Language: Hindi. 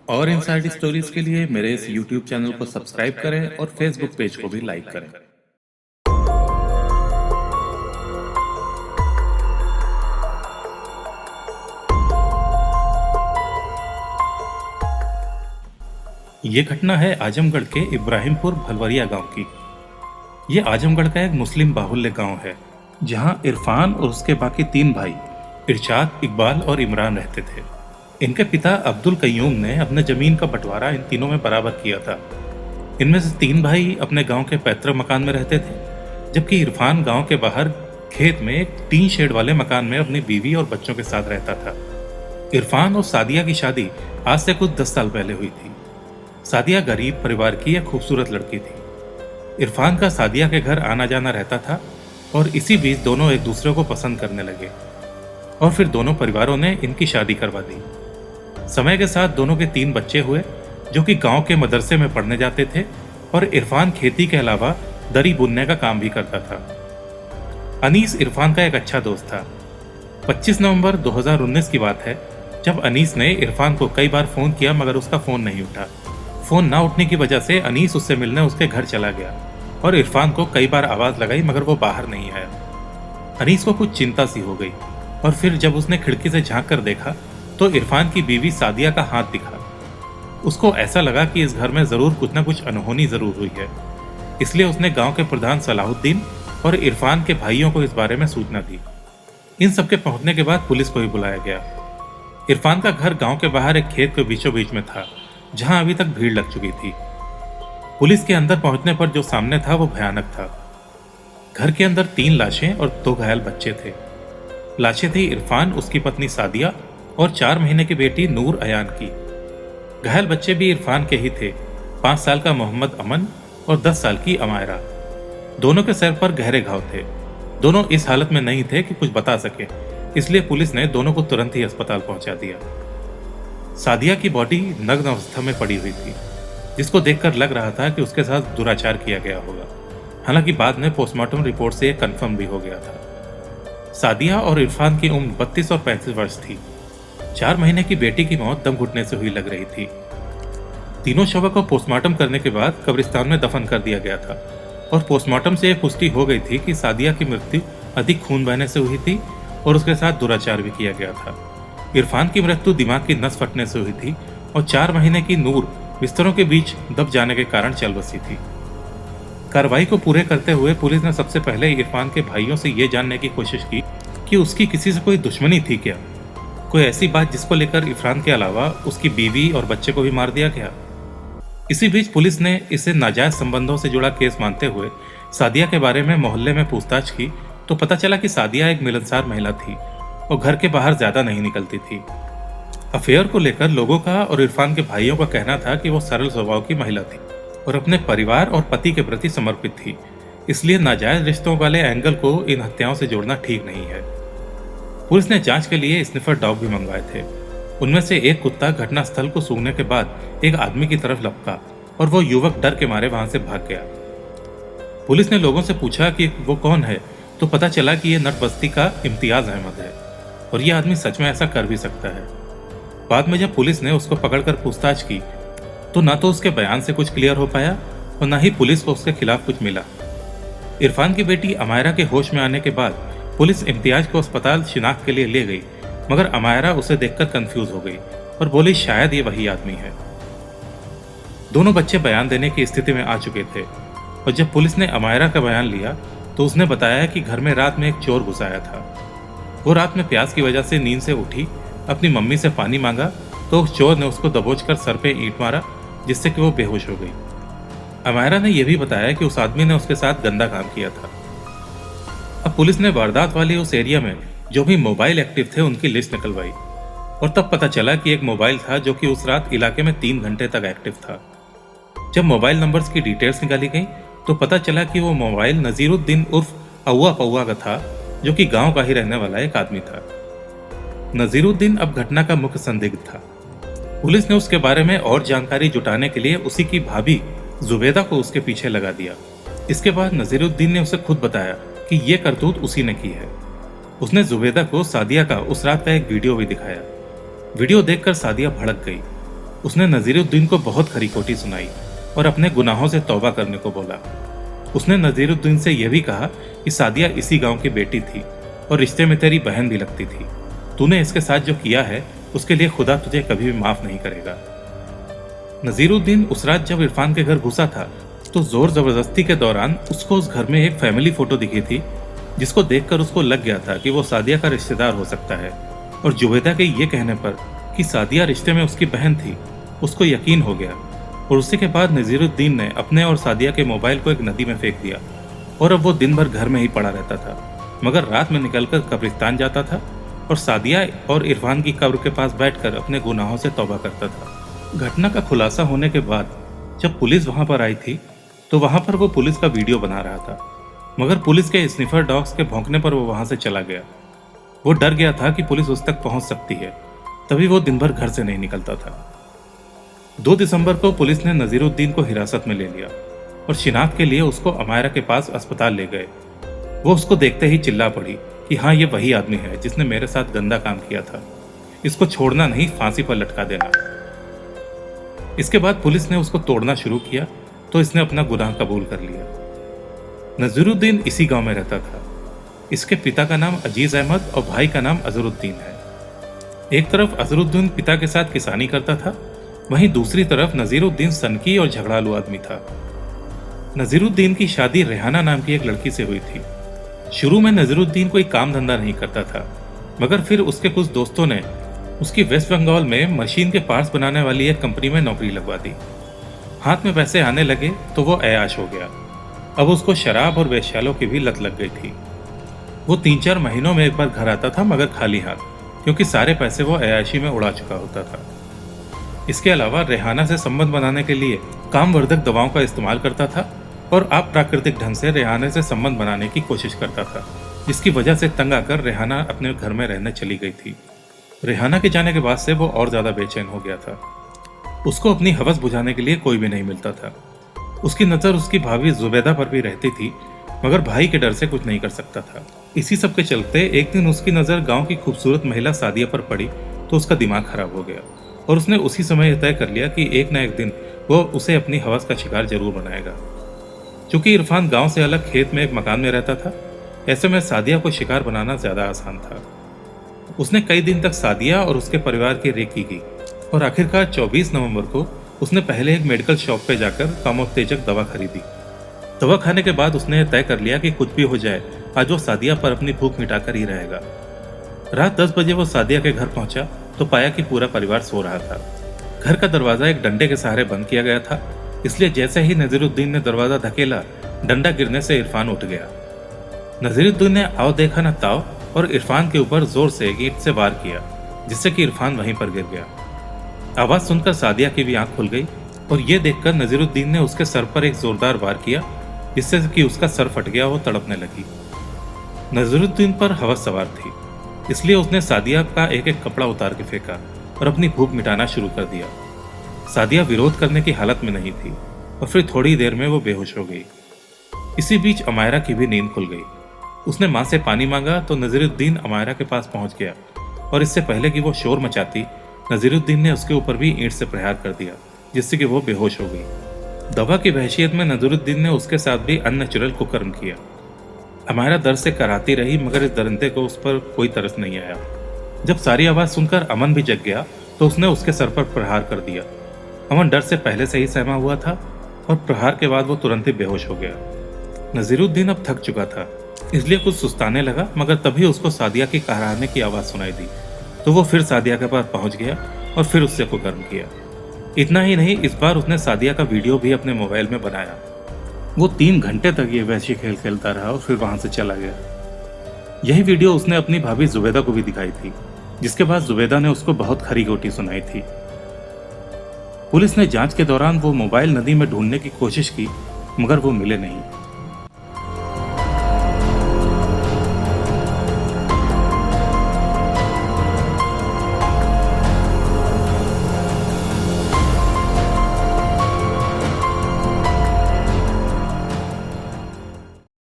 और इनसाइड स्टोरीज के लिए मेरे इस YouTube चैनल को सब्सक्राइब करें और Facebook पेज को भी लाइक करें। ये घटना है आजमगढ़ के इब्राहिमपुर भलवरिया गांव की। ये आजमगढ़ का एक मुस्लिम बाहुल्य गांव है, जहां इरफान और उसके बाकी 3 भाई इरशाद, इकबाल और इमरान रहते थे। इनके पिता अब्दुल कय्यूम ने अपने जमीन का बंटवारा इन तीनों में बराबर किया था। इनमें से 3 भाई अपने गांव के पैतृक मकान में रहते थे, जबकि इरफान गांव के बाहर खेत में एक 3 शेड वाले मकान में अपनी बीवी और बच्चों के साथ रहता था। इरफान और सादिया की शादी आज से कुछ 10 साल पहले हुई थी। सादिया गरीब परिवार की एक खूबसूरत लड़की थी। इरफान का सादिया के घर आना जाना रहता था और इसी बीच दोनों एक दूसरे को पसंद करने लगे और फिर दोनों परिवारों ने इनकी शादी करवा दी। समय के साथ दोनों के 3 बच्चे हुए, जो कि गांव के मदरसे में पढ़ने जाते थे और इरफान खेती के अलावा दरी बुनने का काम भी करता था। अनीस इरफान का एक अच्छा दोस्त था। 25 नवंबर 2019 की बात है, जब अनीस ने इरफान को कई बार फोन किया मगर उसका फोन नहीं उठा। फोन ना उठने की वजह से अनीस उससे मिलने उसके घर चला गया और इरफान को कई बार आवाज लगाई मगर वो बाहर नहीं आया। अनीस को कुछ चिंता सी हो गई और फिर जब उसने खिड़की से झांक कर देखा तो इरफान की बीवी सादिया का हाथ दिखा। उसको ऐसा लगा कि इस घर में जरूर कुछ ना कुछ अनहोनी जरूर हुई है, इसलिए उसने गांव के प्रधान सलाहुद्दीन और इरफान के भाइयों को इस बारे में सूचना दी। इन सबके पहुंचने के बाद पुलिस को भी बुलाया गया। इरफान का घर गांव के बाहर एक खेत के बीचों बीच में था, जहां अभी तक भीड़ लग चुकी थी। पुलिस के अंदर पहुंचने पर जो सामने था वो भयानक था। घर के अंदर 3 लाशें और 2 घायल बच्चे थे। लाशें थी इरफान, उसकी पत्नी सादिया और 4 महीने की बेटी नूर अयान की। घायल बच्चे भी इरफान के ही थे, 5 साल का मोहम्मद अमन और 10 साल की अमायरा। दोनों के सर पर गहरे घाव थे। दोनों इस हालत में नहीं थे कि कुछ बता सके, इसलिए पुलिस ने दोनों को तुरंत ही अस्पताल पहुंचा दिया। सादिया की बॉडी नग्न अवस्था में पड़ी हुई थी, जिसको देखकर लग रहा था कि उसके साथ दुराचार किया गया होगा। हालांकि बाद में पोस्टमार्टम रिपोर्ट से यह कन्फर्म भी हो गया था। सादिया और इरफान की उम्र 32 और 35 वर्ष थी। 4 महीने की बेटी की मौत दम घुटने से हुई लग रही थी। तीनों शवों को पोस्टमार्टम करने के बाद कब्रिस्तान में दफन कर दिया गया था और पोस्टमार्टम से यह पुष्टि हो गई थी कि सादिया की मृत्यु अधिक खून बहने से हुई थी और उसके साथ दुराचार भी किया गया था। इरफान की मृत्यु दिमाग की नस फटने से हुई थी और 4 महीने की नूर बिस्तरों के बीच दब जाने के कारण चल बसी थी। कार्रवाई को पूरे करते हुए पुलिस ने सबसे पहले इरफान के भाइयों से यह जानने की कोशिश की कि उसकी किसी से कोई दुश्मनी थी क्या, कोई ऐसी बात जिसको लेकर इरफान के अलावा उसकी बीवी और बच्चे को भी मार दिया गया। इसी बीच पुलिस ने इसे नाजायज संबंधों से जुड़ा केस मानते हुए सादिया के बारे में मोहल्ले में पूछताछ की तो पता चला कि सादिया एक मिलनसार महिला थी और घर के बाहर ज्यादा नहीं निकलती थी। अफेयर को लेकर लोगों का और इरफान के भाइयों का कहना था कि वो सरल स्वभाव की महिला थी और अपने परिवार और पति के प्रति समर्पित थी, इसलिए नाजायज रिश्तों वाले एंगल को इन हत्याओं से जोड़ना ठीक नहीं है। पुलिस ने जांच के लिए स्निफर डॉग भी मंगवाए थे। उनमें से एक कुत्ता घटनास्थल को सूंघने के बाद एक आदमी की तरफ लपका और वो युवक डर के मारे वहां से भाग गया। पुलिस ने लोगों से पूछा कि वो कौन है तो पता चला कि यह नटबस्ती का इम्तियाज अहमद है और यह आदमी सच में ऐसा कर भी सकता है। बाद में जब पुलिस ने उसको पकड़कर पूछताछ की तो ना तो उसके बयान से कुछ क्लियर हो पाया और ना ही पुलिस को उसके खिलाफ कुछ मिला। इरफान की बेटी अमायरा के होश में आने के बाद पुलिस इम्तियाज को अस्पताल शिनाख्त के लिए ले गई, मगर अमायरा उसे देखकर कंफ्यूज हो गई और बोली शायद ये वही आदमी है। दोनों बच्चे बयान देने की स्थिति में आ चुके थे और जब पुलिस ने अमायरा का बयान लिया तो उसने बताया कि घर में रात में एक चोर घुस आया था। वो रात में प्यास की वजह से नींद से उठी, अपनी मम्मी से पानी मांगा तो उस चोर ने उसको दबोचकर सर पे ईंट मारा, जिससे कि वो बेहोश हो गई। अमायरा ने यह भी बताया कि उस आदमी ने उसके साथ गंदा काम किया था। अब पुलिस ने वारदात वाले उस एरिया में जो भी मोबाइल एक्टिव थे उनकी लिस्ट निकलवाई और तब पता चला कि एक मोबाइल था जो कि उस रात इलाके में 3 घंटे तक एक्टिव था। जब मोबाइल नंबर्स की डिटेल्स निकाली गई तो पता चला कि वो मोबाइल नजीरुद्दीन उर्फ अव्वा पव्वा का था, जो कि गांव का ही रहने वाला एक आदमी था। नजीरुद्दीन अब घटना का मुख्य संदिग्ध था। पुलिस ने उसके बारे में और जानकारी जुटाने के लिए उसी की भाभी जुबेदा को उसके पीछे लगा दिया। इसके बाद नजीरुद्दीन ने उसे खुद बताया कि ये करतूत उसी ने की है। उसने जुबेदा को सादिया का उस रात का एक वीडियो भी दिखाया। वीडियो देखकर सादिया भड़क गई उसने नजीरुद्दीन को बहुत खरी खोटी सुनाई और अपने गुनाहों से तौबा करने को बोला। उसने नजीरुद्दीन से यह भी कहा कि सादिया इसी गांव की बेटी थी और रिश्ते में तेरी बहन भी लगती थी। तूने इसके साथ जो किया है उसके लिए खुदा तुझे कभी भी माफ नहीं करेगा। नजीरुद्दीन उस रात जब इरफान के घर घुसा था तो जोर जबरदस्ती के दौरान उसको उस घर में एक फैमिली फोटो दिखी थी, जिसको देखकर उसको लग गया था कि वो सादिया का रिश्तेदार हो सकता है। और जुबैदा के ये कहने पर कि सादिया रिश्ते में उसकी बहन थी, उसको यकीन हो गया। और उसी के बाद नजीरुद्दीन ने अपने और सादिया के मोबाइल को एक नदी में फेंक दिया और अब वो दिन भर घर में ही पड़ा रहता था, मगर रात में निकलकर कब्रिस्तान जाता था और सादिया और इरफान की कब्र के पास बैठकर अपने गुनाहों से तौबा करता था। घटना का खुलासा होने के बाद जब पुलिस वहां पर आई थी तो वहां पर वो पुलिस का वीडियो बना रहा था, मगर पुलिस के स्निफर डॉग्स के भौंकने पर वो वहां से चला गया। वो डर गया था कि पुलिस उस तक पहुंच सकती है, तभी वो दिन भर घर से नहीं निकलता था। 2 दिसंबर को पुलिस ने नजीरुद्दीन को हिरासत में ले लिया और शिनाख्त के लिए उसको अमायरा के पास अस्पताल ले गए। वो उसको देखते ही चिल्ला पड़ी कि हाँ, ये वही आदमी है जिसने मेरे साथ गंदा काम किया था, इसको छोड़ना नहीं, फांसी पर लटका देना। इसके बाद पुलिस ने उसको तोड़ना शुरू किया तो इसने अपना गुनाह कबूल कर लिया। नजीरुद्दीन इसी गांव में रहता था। इसके पिता का नाम अजीज अहमद और भाई का नाम अजरुद्दीन है। एक तरफ अजरुद्दीन पिता के साथ किसानी करता था, वहीं दूसरी तरफ नजीरुद्दीन सनकी और झगड़ालू आदमी था। नजीरुद्दीन की शादी रेहाना नाम की एक लड़की से हुई थी। शुरू में नजीरुद्दीन कोई काम धंधा नहीं करता था, मगर फिर उसके कुछ दोस्तों ने उसकी वेस्ट बंगाल में मशीन के पार्ट्स बनाने वाली एक कंपनी में नौकरी लगवा दी। हाथ में पैसे आने लगे तो वो ऐयाश हो गया। अब उसको शराब और वेश्यालों की भी लत लग गई थी। वो 3-4 महीनों में एक बार घर आता था, मगर खाली हाथ, क्योंकि सारे पैसे वो अयाशी में उड़ा चुका होता था। इसके अलावा रेहाना से संबंध बनाने के लिए कामवर्धक दवाओं का इस्तेमाल करता था और अप्राकृतिक ढंग से रेहाना से संबंध बनाने की कोशिश करता था, जिसकी वजह से तंग आकर रेहाना अपने घर में रहने चली गई थी। रेहाना के जाने के बाद से वो और ज्यादा बेचैन हो गया था। उसको अपनी हवस बुझाने के लिए कोई भी नहीं मिलता था। उसकी नज़र उसकी भाभी जुबैदा पर भी रहती थी, मगर भाई के डर से कुछ नहीं कर सकता था। इसी सब के चलते एक दिन उसकी नज़र गांव की खूबसूरत महिला सादिया पर पड़ी तो उसका दिमाग खराब हो गया और उसने उसी समय तय कर लिया कि एक न एक दिन वो उसे अपनी हवस का शिकार जरूर बनाएगा। चूंकि इरफान गांव से अलग खेत में एक मकान में रहता था, ऐसे में सादिया को शिकार बनाना ज्यादा आसान था। उसने कई दिन तक सादिया और उसके परिवार की रेकी की और आखिरकार 24 नवंबर को उसने पहले एक मेडिकल शॉप पे जाकर कामोत्तेजक दवा खरीदी। दवा खाने के बाद उसने तय कर लिया कि कुछ भी हो जाए, आज वो सादिया पर अपनी भूख मिटाकर ही रहेगा। रात 10 बजे वो सादिया के घर पहुंचा तो पाया कि पूरा परिवार सो रहा था। घर का दरवाजा एक डंडे के सहारे बंद किया गया था, इसलिए जैसे ही नजीरुद्दीन ने दरवाजा धकेला, डंडा गिरने से इरफान उठ गया। नजीरुद्दीन ने आओ देखा न ताओ और इरफान के ऊपर जोर से ईंट से वार किया, जिससे कि इरफान वहीं पर गिर गया। आवाज सुनकर सादिया की भी आंख खुल गई और ये देखकर नजीरुद्दीन ने उसके सर पर एक जोरदार वार किया, जिससे कि उसका सर फट गया, वो तड़पने लगी। नजीरुद्दीन पर हवस सवार थी, इसलिए उसने सादिया का एक एक कपड़ा उतार के फेंका और अपनी भूख मिटाना शुरू कर दिया। सादिया विरोध करने की हालत में नहीं थी और फिर थोड़ी देर में वो बेहोश हो गई। इसी बीच अमायरा की भी नींद खुल गई। उसने माँ से पानी मांगा तो नजीरुद्दीन अमायरा के पास पहुंच गया और इससे पहले कि वो शोर मचाती, नजीरुद्दीन ने उसके ऊपर भी ईंट से प्रहार कर दिया, जिससे कि वो बेहोश हो गई। दवा की वहशियत में नजीरुद्दीन ने उसके साथ भी अननेचुरल कुकर्म किया। अमायरा दर्द से कराती रही, मगर इस दरिंदे को उस पर कोई तरस नहीं आया। जब सारी आवाज सुनकर अमन भी जग गया तो उसने उसके सर पर प्रहार कर दिया। अमन डर से पहले से ही सहमा हुआ था और प्रहार के बाद वो तुरंत ही बेहोश हो गया। नजीरुद्दीन अब थक चुका था, इसलिए कुछ सुस्ताने लगा, मगर तभी उसको सादिया की कहराने की आवाज़ सुनाई दी तो वो फिर सादिया के पास पहुंच गया और फिर उससे कुकर्म किया। इतना ही नहीं, इस बार उसने सादिया का वीडियो भी अपने मोबाइल में बनाया। वो 3 घंटे तक ये वैसी खेल खेलता रहा और फिर वहां से चला गया। यही वीडियो उसने अपनी भाभी जुबैदा को भी दिखाई थी, जिसके बाद जुबैदा ने उसको बहुत खरी खोटी सुनाई थी। पुलिस ने जांच के दौरान वो मोबाइल नदी में ढूंढने की कोशिश की, मगर वो मिले नहीं।